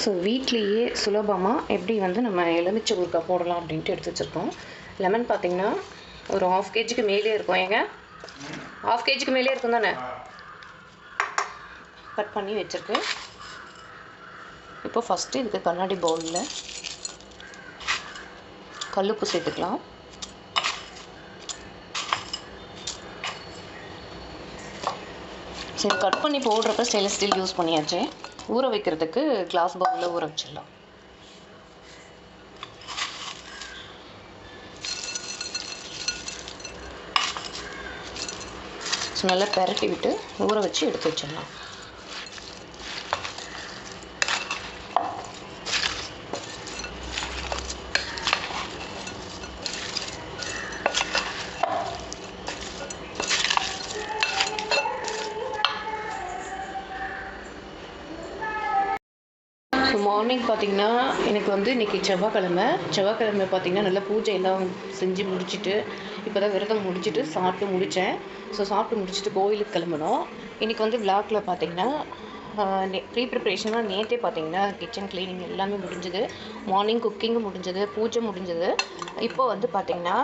So வீட்லேயே சுலபமாக எப்படி வந்து நம்ம எலுமிச்சை ஊறுகாய் போடலாம் அப்படின்ட்டு எடுத்து வச்சுருக்கோம். லெமன் பார்த்திங்கன்னா ஒரு 1/2 kg மேலே இருக்கும். ஏங்க 1/2 kg மேலே இருக்கும் தானே? கட் பண்ணி வச்சுருக்கு. இப்போ ஃபஸ்ட்டு இதுக்கு கண்ணாடி பவுலில் கல்லுப்பு சேர்த்துக்கலாம். சரி, கட் பண்ணி போடுறப்ப ஸ்டெயின்லெஸ் ஸ்டீல் யூஸ் பண்ணியாச்சு. ஊற வைக்கிறதுக்கு கிளாஸ் பவுலில் ஊற வச்சிடலாம். ஸோ நல்லா பெரட்டி விட்டு ஊற வச்சு எடுத்து வச்சிடலாம். ஸோ மார்னிங் பார்த்திங்கன்னா எனக்கு வந்து இன்றைக்கி செவ்வாய்க்கிழமை பார்த்திங்கன்னா நல்லா பூஜை எல்லாம் செஞ்சு முடிச்சுட்டு இப்போ தான் விரதம் முடிச்சுட்டு சாப்பிட்டு முடித்தேன். ஸோ சாப்பிட்டு முடிச்சுட்டு கோயிலுக்கு கிளம்பணும். இன்றைக்கி வந்து விளாகில் பார்த்திங்கன்னா ப்ரீ ப்ரிப்ரேஷனாக நேற்றே பார்த்திங்கன்னா கிச்சன் க்ளீனிங் எல்லாமே முடிஞ்சுது. மார்னிங் குக்கிங்கும் முடிஞ்சது, பூஜை முடிஞ்சது. இப்போ வந்து பார்த்திங்கன்னா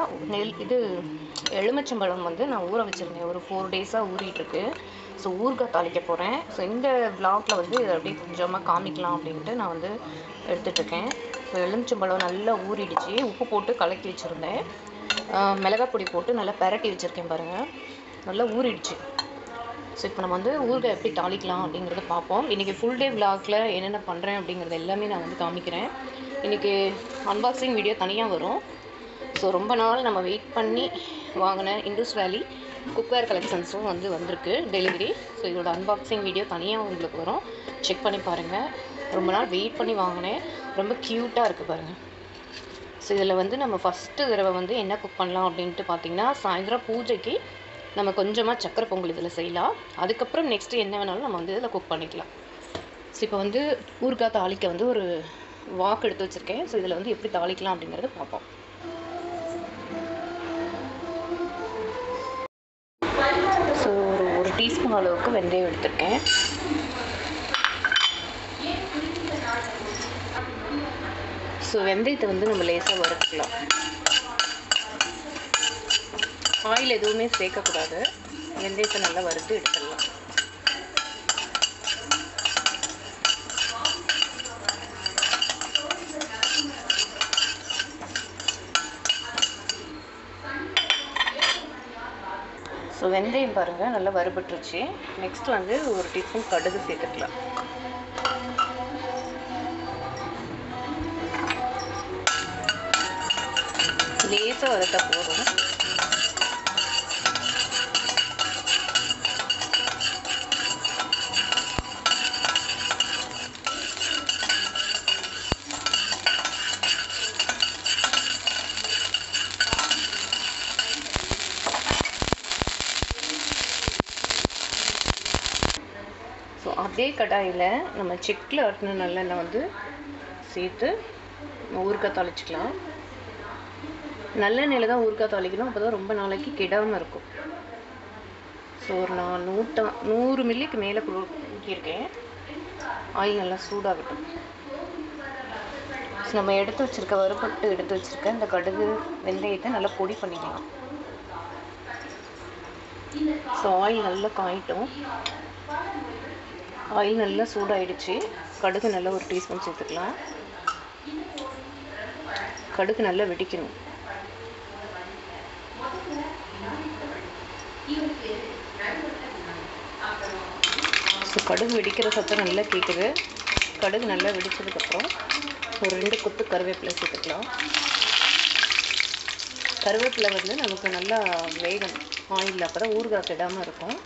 எலுமிச்சம்பழம் வந்து நான் ஊற வச்சுருந்தேன். ஒரு 4 டேஸாக ஊறிட்டுருக்கு. ஸோ ஊறுகாய் தாளிக்க போகிறேன். ஸோ இந்த விளாகில் வந்து அப்படியே கொஞ்சமாக காமிக்கலாம் அப்படின்ட்டு நான் வந்து எடுத்துகிட்ருக்கேன். ஸோ எலுமிச்சம்பழம் நல்லா ஊறிடுச்சு. உப்பு போட்டு கலக்கி வச்சுருந்தேன். மிளகாய் பொடி போட்டு நல்லா பெரட்டி வச்சுருக்கேன் பாருங்கள். நல்லா ஊறிடுச்சு. ஸோ இப்போ நம்ம வந்து ஊறுகாய் எப்படி தாளிக்கலாம் அப்படிங்கிறத பார்ப்போம். இன்றைக்கி ஃபுல் டே விளாகில் என்னென்ன பண்ணுறேன் அப்படிங்கிறது எல்லாமே நான் வந்து காமிக்கிறேன். இன்றைக்கி அன்பாக்சிங் வீடியோ தனியாக வரும். ஸோ ரொம்ப நாள் நம்ம வெயிட் பண்ணி வாங்கின இண்டஸ் வேலி குக்வேர் கலெக்ஷன்ஸும் வந்து வந்திருக்கு டெலிவரி. ஸோ இதோட அன்பாக்சிங் வீடியோ தனியாக உங்களுக்கு வரும். செக் பண்ணி பாருங்கள். ரொம்ப நாள் வெயிட் பண்ணி வாங்கினேன். ரொம்ப க்யூட்டாக இருக்குது பாருங்கள். ஸோ இதில் வந்து நம்ம ஃபஸ்ட்டு தடவை வந்து என்ன குக் பண்ணலாம் அப்படின்ட்டு பார்த்திங்கன்னா, சாயந்தரம் பூஜைக்கு நம்ம கொஞ்சமாக சக்கரை பொங்கல் இதில் செய்யலாம். அதுக்கப்புறம் நெக்ஸ்ட்டு என்ன வேணாலும் நம்ம வந்து இதில் குக் பண்ணிக்கலாம். ஸோ இப்போ வந்து ஊறுகாய் தாளிக்க வந்து ஒரு வாக்கு எடுத்து வச்சுருக்கேன். ஸோ இதில் வந்து எப்படி தாளிக்கலாம் அப்படிங்கிறத பார்ப்போம். ஸோ ஒரு டீஸ்பூன் அளவுக்கு வெந்தயம் எடுத்திருக்கேன். ஸோ வெந்தயத்தை வந்து நம்ம லேசாக வறுத்துக்கலாம். ஆயில் எதுவுமே சேர்க்கக்கூடாது. வெந்தயத்தை நல்லா வறுத்து எடுத்துடலாம். ஸோ வெந்தயம் பாருங்கள் நல்லா வறுபட்டுருச்சு. நெக்ஸ்ட் வந்து ஒரு டீஸ்பூன் கடுகு சேர்த்துக்கலாம். லேசாக வறுத்தா போதும். ஸோ அதே கடாயில் நம்ம செக்கில் ஆட்டின நல்லெண்ணெய் வந்து சேர்த்து ஊறுகாய் தாளிச்சிக்கலாம். நல்லெண்ணெயில் தான் ஊறுகாய் தாளிக்கணும். அப்போ தான் ரொம்ப நாளைக்கு கெடாமல் இருக்கும். ஸோ நான் 100 மில்லிக்கு மேலே ஊற்றியிருக்கேன். ஆயில் நல்லா சூடாகட்டும். ஸோ நம்ம எடுத்து வச்சுருக்க இந்த கடுகு வெந்தயத்தை நல்லா பொடி பண்ணிக்கலாம். ஸோ ஆயில் நல்லா காயிட்டும். ஆயில் நல்லா சூடாகிடுச்சு. கடுகு நல்லா ஒரு டீஸ்பூன் சேர்த்துக்கலாம். கடுகு நல்லா வெடிக்கணும். ஸோ கடுகு வெடிக்கிற சத்தம் நல்லா கேட்குது. கடுகு நல்லா வெடித்ததுக்கப்புறம் ஒரு 2 கொத்து கருவேப்பிலை சேர்த்துக்கலாம். கருவேப்பிலை வந்து நமக்கு நல்லா வேகணும் ஆயிலில். அப்போ தான் ஊறுகாய் கெடாமல் இருக்கும்.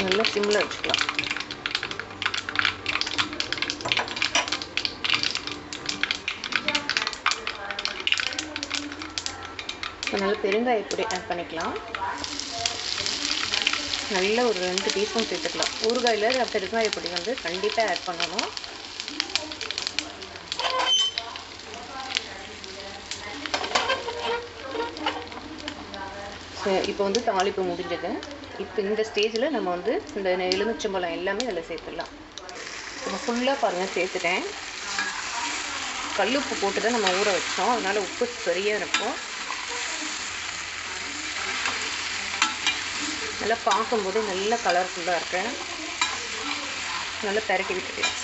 நல்லா சிம்மில் வச்சுக்கலாம். நல்லா பெருங்காயப்பொடி ஆட் பண்ணிக்கலாம். நல்ல ஒரு 2 டீஸ்பூன் சேர்த்துக்கலாம். ஊறுகாயில் பெருங்காயப்பொடி வந்து கண்டிப்பாக ஆட் பண்ணணும். இப்போ வந்து தாளிப்பு முடிஞ்சது. இப்போ இந்த ஸ்டேஜில் நம்ம வந்து இந்த எலுமிச்சம்பழம் எல்லாமே அதில் சேர்த்துடலாம். இப்போ ஃபுல்லாக பாருங்கள் சேர்த்துட்டேன். கல் உப்பு போட்டு தான் நம்ம ஊற வச்சோம், அதனால் உப்பு சரியாக இருக்கும். நல்லா பார்க்கும்போது நல்ல கலர்ஃபுல்லாக இருக்கு. நல்லா பெரட்டி விட்டுக்கலாம்.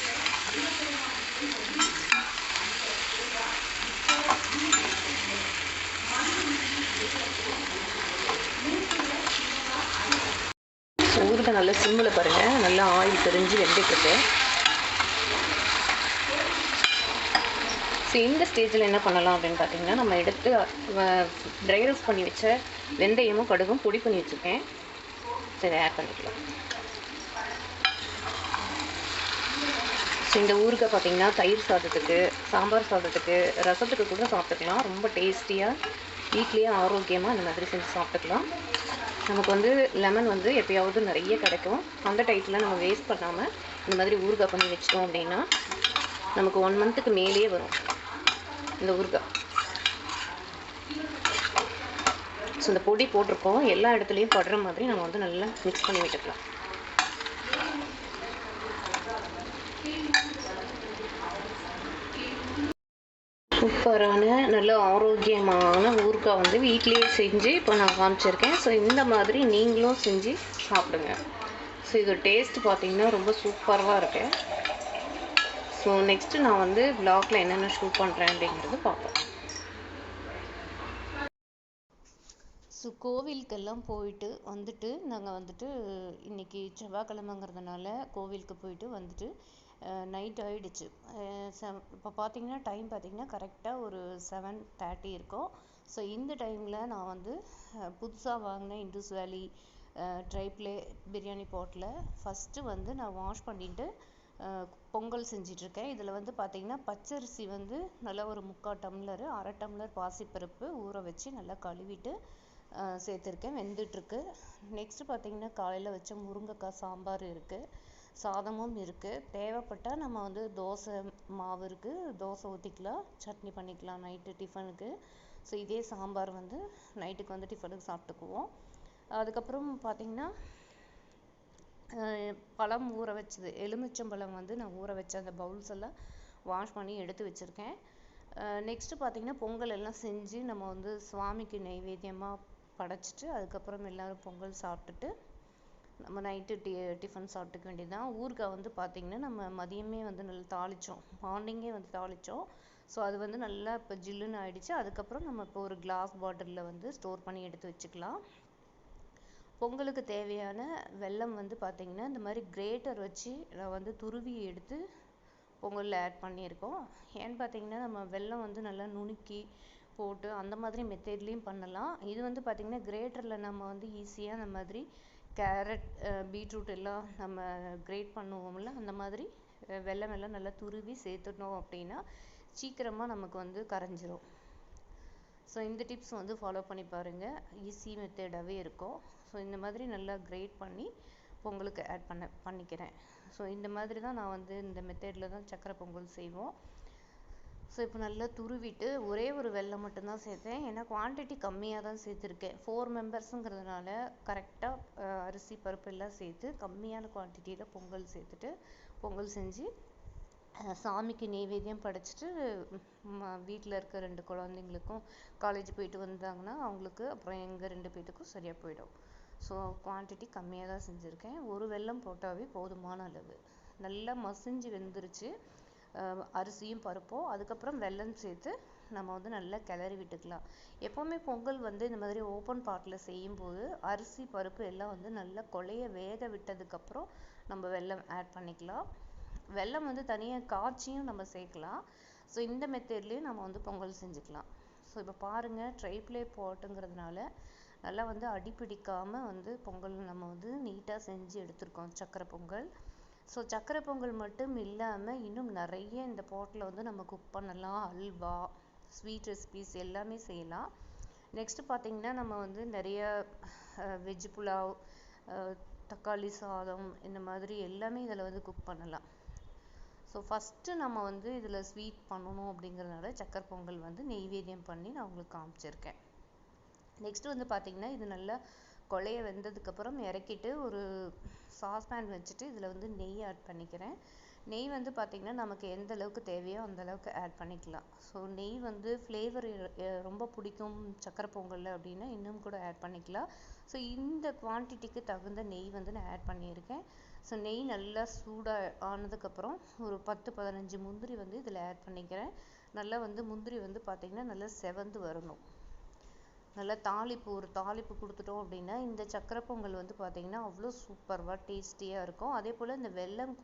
ஊறுகாய் நல்லா சிம்மில் பாருங்கள், நல்லா ஆயில் தெரிஞ்சு வெந்துட்டுருக்கு. ஸோ இந்த ஸ்டேஜில் என்ன பண்ணலாம் அப்படின்னு பார்த்தீங்கன்னா, நம்ம எடுத்து ட்ரை ரோஸ்ட் பண்ணி வச்ச வெந்தயமும் கடுகும் பொடி பண்ணி வச்சுருக்கேன். சரி, ஆட் பண்ணிக்கலாம். ஸோ இந்த ஊறுகாய் பார்த்திங்கன்னா தயிர் சாதத்துக்கு, சாம்பார் சாதத்துக்கு, ரசத்துக்கு கூட சாப்பிட்டுக்கலாம். ரொம்ப டேஸ்டியாக வீட்லேயே ஆரோக்கியமாக இந்த மாதிரி செஞ்சு சாப்பிட்டுக்கலாம். நமக்கு வந்து லெமன் வந்து எப்போயாவது நிறைய கிடைக்கும். அந்த டைத்தில் நம்ம வேஸ்ட் பண்ணாமல் இந்த மாதிரி ஊறுகாய் பண்ணி வச்சிட்டோம் அப்படின்னா நமக்கு 1 மந்த்துக்கு மேலேயே வரும் இந்த ஊறுகாய். ஸோ இந்த பொடி போட்டிருக்கோம், எல்லா இடத்துலையும் படுற மாதிரி நம்ம வந்து நல்லா மிக்ஸ் பண்ணி விட்டுக்கலாம். சூப்பரான நல்ல ஆரோக்கியமான ஊறுகாய் வந்து வீட்டிலேயே செஞ்சு இப்போ நான் காமிச்சிருக்கேன். ஸோ இந்த மாதிரி நீங்களும் செஞ்சு சாப்பிடுங்க. ஸோ இது டேஸ்ட் பார்த்திங்கன்னா ரொம்ப சூப்பராக இருக்கு. ஸோ நெக்ஸ்ட்டு நான் வந்து வ்ளாகில் என்னென்ன ஷூட் பண்ணுறேன் அப்படிங்கிறது பார்ப்போம். ஸோ கோவிலுக்கெல்லாம் போயிட்டு வந்துட்டு நாங்கள் வந்துட்டு இன்றைக்கி செவ்வாய்க்கிழமைங்கிறதுனால கோவிலுக்கு போயிட்டு வந்துட்டு நைட் ஆகிடுச்சு. இப்போ பார்த்தீங்கன்னா டைம் பார்த்திங்கன்னா கரெக்டாக ஒரு 7:30 இருக்கும். ஸோ இந்த டைமில் நான் வந்து புதுசாக வாங்கின இண்டஸ் வேலி ட்ரைப்ளே பிரியாணி பாட்டில் ஃபஸ்ட்டு வந்து நான் வாஷ் பண்ணிவிட்டு பொங்கல் செஞ்சிட்ருக்கேன். இதில் வந்து பார்த்திங்கன்னா பச்சரிசி வந்து நல்லா ஒரு 3/4 டம்ளர், 1/2 டம்ளர் பாசிப்பருப்பு ஊற வச்சு நல்லா கழுவிட்டு சேர்த்துருக்கேன், வெந்துட்டுருக்கு. நெக்ஸ்ட்டு பார்த்திங்கன்னா காலையில் வச்ச முருங்கைக்காய் சாம்பார் இருக்குது, சாதமும் இருக்குது. தேவைப்பட்டால் நம்ம வந்து தோசை மாவு இருக்குது, தோசை ஊற்றிக்கலாம், சட்னி பண்ணிக்கலாம் நைட்டு டிஃபனுக்கு. ஸோ இதே சாம்பார் வந்து நைட்டுக்கு வந்து டிஃபனுக்கு சாப்பிட்டுக்குவோம். அதுக்கப்புறம் பார்த்திங்கன்னா பழம் ஊற வச்சது, எலுமிச்சம்பழம் வந்து நான் ஊற வச்ச அந்த பவுல்ஸ் எல்லாம் வாஷ் பண்ணி எடுத்து வச்சுருக்கேன். நெக்ஸ்ட்டு பார்த்திங்கன்னா பொங்கல் எல்லாம் செஞ்சு நம்ம வந்து சுவாமிக்கு நைவேத்தியமாக படைச்சிட்டு அதுக்கப்புறம் எல்லோரும் பொங்கல் சாப்பிட்டுட்டு நம்ம நைட்டு டிஃபன் சாப்பிட்டுக்க வேண்டியதுதான். ஊறுகாய் வந்து பார்த்திங்கன்னா நம்ம மதியமே வந்து நல்லா தாளித்தோம், மார்னிங்கே வந்து தாளித்தோம். ஸோ அது வந்து நல்லா இப்போ ஜில்லுன்னு ஆகிடுச்சு. அதுக்கப்புறம் நம்ம இப்போ ஒரு கிளாஸ் பாட்டிலில் வந்து ஸ்டோர் பண்ணி எடுத்து வச்சுக்கலாம். பொங்கலுக்கு தேவையான வெல்லம் வந்து பார்த்திங்கன்னா இந்த மாதிரி கிரேட்டர் வச்சு நான் வந்து துருவி எடுத்து பொங்கலில் ஆட் பண்ணியிருக்கோம். ஏன்னு பார்த்திங்கன்னா நம்ம வெல்லம் வந்து நல்லா நுணுக்கி போட்டு அந்த மாதிரி மெத்தட்லேயும் பண்ணலாம். இது வந்து பார்த்திங்கன்னா கிரேட்டரில் நம்ம வந்து ஈஸியாக அந்த மாதிரி கேரட், பீட்ரூட் எல்லாம் நம்ம கிரேட் பண்ணுவோம்ல, அந்த மாதிரி வெல்லம் எல்லாம் நல்லா துருவி சேர்த்துட்டோம் அப்படின்னா சீக்கிரமாக நமக்கு வந்து கரைஞ்சிரும். ஸோ இந்த டிப்ஸ் வந்து ஃபாலோ பண்ணி பாருங்கள், ஈஸி மெத்தடாகவே இருக்கும். ஸோ இந்த மாதிரி நல்லா கிரேட் பண்ணி பொங்கலுக்கு ஆட் பண்ணிக்கிறேன். ஸோ இந்த மாதிரி தான் நான் வந்து இந்த மெத்தடில் தான் சக்கரை பொங்கல் செய்வோம். ஸோ இப்போ நல்லா துருவிட்டு ஒரே ஒரு வெல்லம் மட்டும்தான் சேர்த்தேன், ஏன்னா குவான்டிட்டி கம்மியாக தான் சேர்த்துருக்கேன். 4 மெம்பர்ஸுங்கிறதுனால கரெக்டாக அரிசி பருப்பு எல்லாம் சேர்த்து கம்மியான குவான்டிட்டியில் பொங்கல் சேர்த்துட்டு பொங்கல் செஞ்சு சாமிக்கு நெய்வேத்தியம் படைச்சிட்டு வீட்டில் இருக்க 2 குழந்தைங்களுக்கும் காலேஜ் போயிட்டு வந்தாங்கன்னா அவங்களுக்கு, அப்புறம் எங்கள் 2 பேர்த்துக்கும் சரியாக போயிடும். ஸோ குவான்டிட்டி கம்மியாக தான் செஞ்சுருக்கேன். ஒரு வெல்லம் போட்டாவே போதுமான அளவு. நல்லா மசிஞ்சு வெந்துருச்சு அரிசியும் பருப்பும். அதுக்கப்புறம் வெல்லம் சேர்த்து நம்ம வந்து நல்லா கிளறி விட்டுக்கலாம். எப்போவுமே பொங்கல் வந்து இந்த மாதிரி ஓப்பன் பாட்டில் செய்யும்போது அரிசி பருப்பு எல்லாம் வந்து நல்லா கொலைய வேக விட்டதுக்கப்புறம் நம்ம வெல்லம் ஆட் பண்ணிக்கலாம். வெல்லம் வந்து தனியாக காய்ச்சியும் நம்ம சேர்க்கலாம். ஸோ இந்த மெத்தட்லேயும் நம்ம வந்து பொங்கல் செஞ்சுக்கலாம். ஸோ இப்போ பாருங்கள், ட்ரைப்ளே பாட்டுங்கிறதுனால நல்லா வந்து அடிப்பிடிக்காமல் வந்து பொங்கல் நம்ம வந்து நீட்டாக செஞ்சு எடுத்துருக்கோம் சக்கரை பொங்கல். ஸோ சக்கரை பொங்கல் மட்டும் இல்லாமல் இன்னும் நிறைய இந்த பாட்டில் வந்து நம்ம குக் பண்ணலாம். அல்வா, ஸ்வீட் ரெசிபீஸ் எல்லாமே செய்யலாம். நெக்ஸ்ட்டு பார்த்திங்கன்னா நம்ம வந்து நிறைய வெஜ் புலாவ், தக்காளி சாதம், இந்த மாதிரி எல்லாமே இதில் வந்து குக் பண்ணலாம். ஸோ ஃபஸ்ட்டு நம்ம வந்து இதில் ஸ்வீட் பண்ணணும் அப்படிங்கிறதுனால சக்கரை பொங்கல் வந்து நெய்வேத்தியம் பண்ணி நான் உங்களுக்கு காமிச்சிருக்கேன். நெக்ஸ்ட் வந்து பார்த்தீங்கன்னா இது நல்லா கொலைய வெந்ததுக்கப்புறம் இறக்கிட்டு ஒரு சாஸ்பேன் வச்சுட்டு இதில் வந்து நெய் ஆட் பண்ணிக்கிறேன். நெய் வந்து பார்த்திங்கன்னா நமக்கு எந்த அளவுக்கு தேவையோ அந்த அளவுக்கு ஆட் பண்ணிக்கலாம். ஸோ நெய் வந்து ஃப்ளேவர் ரொம்ப பிடிக்கும் சக்கரை பொங்கலில் அப்படின்னா இன்னும் கூட ஆட் பண்ணிக்கலாம். ஸோ இந்த குவான்டிட்டிக்கு தகுந்த நெய் வந்து நான் ஆட் பண்ணியிருக்கேன். ஸோ நெய் நல்லா சூடாக ஆனதுக்கப்புறம் ஒரு 10-15 முந்திரி வந்து இதில் ஆட் பண்ணிக்கிறேன். நல்லா வந்து முந்திரி வந்து பார்த்திங்கன்னா நல்லா செவந்து வரணும். நல்லா ஒரு தாளிப்பு கொடுத்துட்டோம் அப்படின்னா இந்த சக்கரை பொங்கல் வந்து பார்த்திங்கன்னா அவ்வளோ சூப்பராக டேஸ்டியாக இருக்கும். அதே போல் இந்த வெல்லம்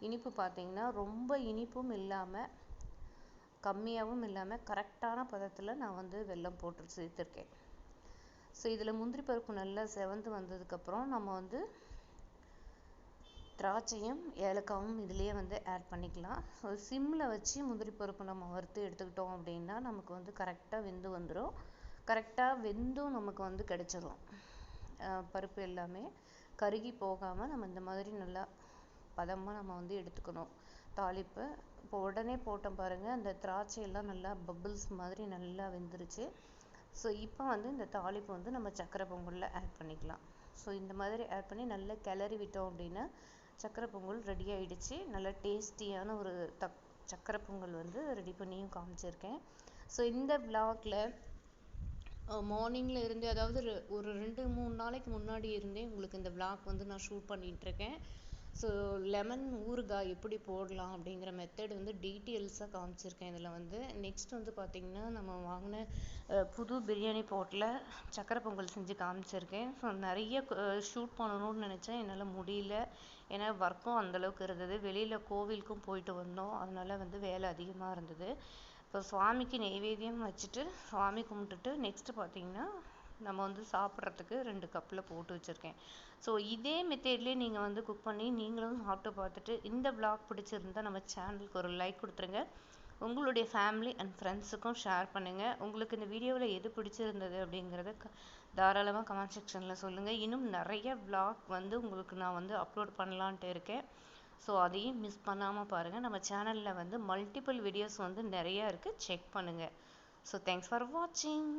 இனிப்பு பார்த்திங்கன்னா ரொம்ப இனிப்பும் இல்லாமல் கம்மியாகவும் இல்லாமல் கரெக்டான பதத்தில் நான் வந்து வெல்லம் போட்டு சேர்த்துருக்கேன். ஸோ இதில் முந்திரி பருப்பு நல்லா செவந்து வந்ததுக்கப்புறம் நம்ம வந்து திராட்சையும் ஏலக்காவும் இதுலேயே வந்து ஆட் பண்ணிக்கலாம். ஸோ சிம்மில் வச்சு முந்திரி பருப்பு நம்ம வறுத்து எடுத்துக்கிட்டோம் அப்படின்னா நமக்கு வந்து கரெக்டாக வெந்து வந்துடும். கரெக்டாக வெந்தும் நமக்கு வந்து கிடைச்சிரும். பருப்பு எல்லாமே கருகி போகாமல் நம்ம இந்த மாதிரி நல்லா பதமாக நம்ம வந்து எடுத்துக்கணும். தாளிப்பு இப்போ உடனே போட்டோம் பாருங்கள், அந்த திராட்சையெல்லாம் நல்லா பபிள்ஸ் மாதிரி நல்லா வெந்துருச்சு. ஸோ இப்போ வந்து இந்த தாளிப்பு வந்து நம்ம சக்கரை பொங்கலில் ஆட் பண்ணிக்கலாம். ஸோ இந்த மாதிரி ஆட் பண்ணி நல்லா கிளறி விட்டோம் அப்படின்னா சக்கரை பொங்கல் ரெடி ஆகிடுச்சு. நல்லா டேஸ்டியான ஒரு சக்கரை பொங்கல் வந்து ரெடி பண்ணியும் காமிச்சிருக்கேன். ஸோ இந்த விளாகில் மார்னிங்கில் இருந்து அதாவது ஒரு 2-3 நாளைக்கு முன்னாடி இருந்தே உங்களுக்கு இந்த விளாக் வந்து நான் ஷூட் பண்ணிகிட்ருக்கேன். ஸோ லெமன் ஊறுகாய் எப்படி போடலாம் அப்படிங்கிற மெத்தட் வந்து டீட்டெயில்ஸாக காமிச்சிருக்கேன் இதில் வந்து. நெக்ஸ்ட் வந்து பார்த்திங்கன்னா நம்ம வாங்கின புது பிரியாணி பாட்டில் சக்கரை பொங்கல் செஞ்சு காமிச்சிருக்கேன். ஸோ நிறைய ஷூட் பண்ணணும்னு நினச்சேன், என்னால் முடியல. ஏன்னா ஒர்க்கும் அந்தளவுக்கு இருந்தது. வெளியில் கோவிலுக்கும் போயிட்டு வந்தோம், அதனால வந்து வேலை அதிகமாக இருந்தது. இப்போ சுவாமிக்கு நெய்வேத்தியம் வச்சுட்டு சுவாமி கும்பிட்டுட்டு நெக்ஸ்ட்டு பார்த்திங்கன்னா நம்ம வந்து சாப்பிட்றதுக்கு 2 கப்பில் போட்டு வச்சுருக்கேன். ஸோ இதே மெத்தட்லேயே நீங்கள் வந்து குக் பண்ணி நீங்களும் சாப்பிட்டு பார்த்துட்டு இந்த விளாக் பிடிச்சிருந்தா நம்ம சேனலுக்கு ஒரு லைக் கொடுத்துருங்க. உங்களுடைய ஃபேமிலி அண்ட் ஃப்ரெண்ட்ஸுக்கும் ஷேர் பண்ணுங்கள். உங்களுக்கு இந்த வீடியோவில் எது பிடிச்சிருந்தது அப்படிங்கிறத தாராளமாக கமெண்ட் செக்ஷனில் சொல்லுங்கள். இன்னும் நிறைய விளாக் வந்து உங்களுக்கு நான் வந்து அப்லோட் பண்ணலான்ட்டு இருக்கேன். ஸோ அதையும் மிஸ் பண்ணாமல் பாருங்கள். நம்ம சேனலில் வந்து மல்டிபிள் வீடியோஸ் வந்து நிறையா இருக்குது, செக் பண்ணுங்கள். ஸோ தேங்க்ஸ் ஃபார் வாட்சிங்.